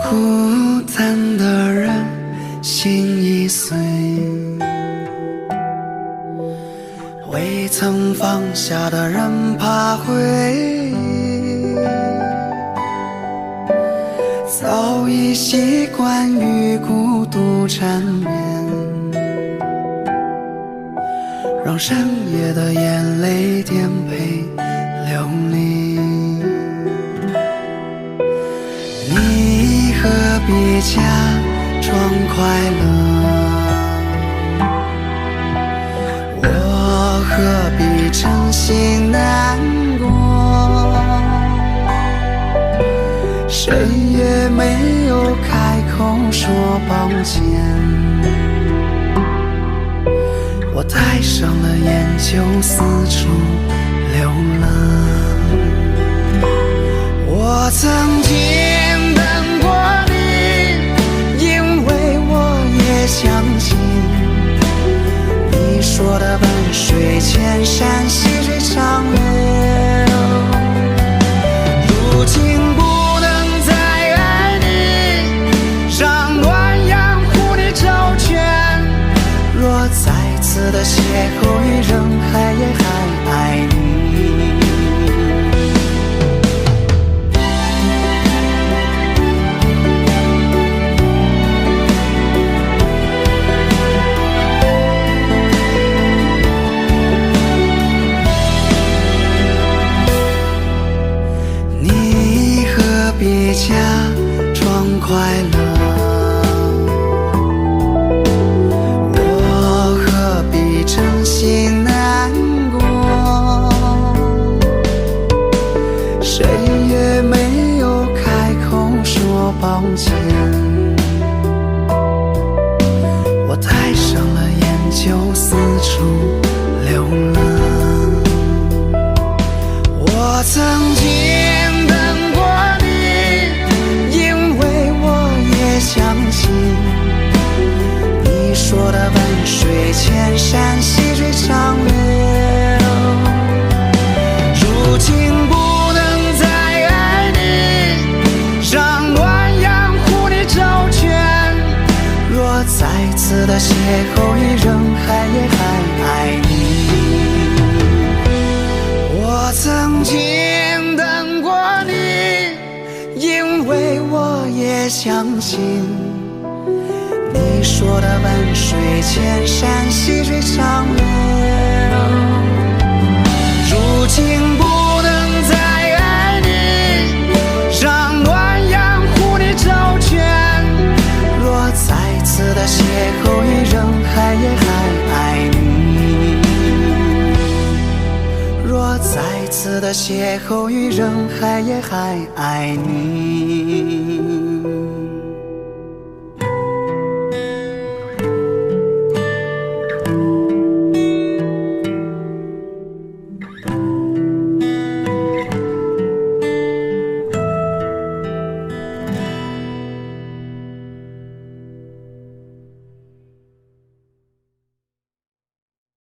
孤单的人心已碎，未曾放下的人怕回忆，早已习惯于孤独缠绵，让深夜的眼泪颠沛流离。你何必假装快乐，我何必真心难过，谁也没有开口说抱歉，我戴上了眼就四处流浪。我曾经等过你，因为我也相信你说的万水千山细水长流。如今不能再爱你，让暖阳护你周全，若再次的邂逅于人海，也还爱你。你何必假装快乐，真心难过，谁也没有开口说抱歉，我戴上了眼就四处流浪。我曾经等过你，因为我也相信你说的万水千山细水长流。如今不能再爱你，让暖阳护你周全，若再次的邂逅于人海，也还爱你。我曾经等过你，因为我也相信你说的万水千山细水长流。如今不能再爱你，让暖阳护你周全，若再次的邂逅于人海，也还爱你。若再次的邂逅于人海，也还爱你。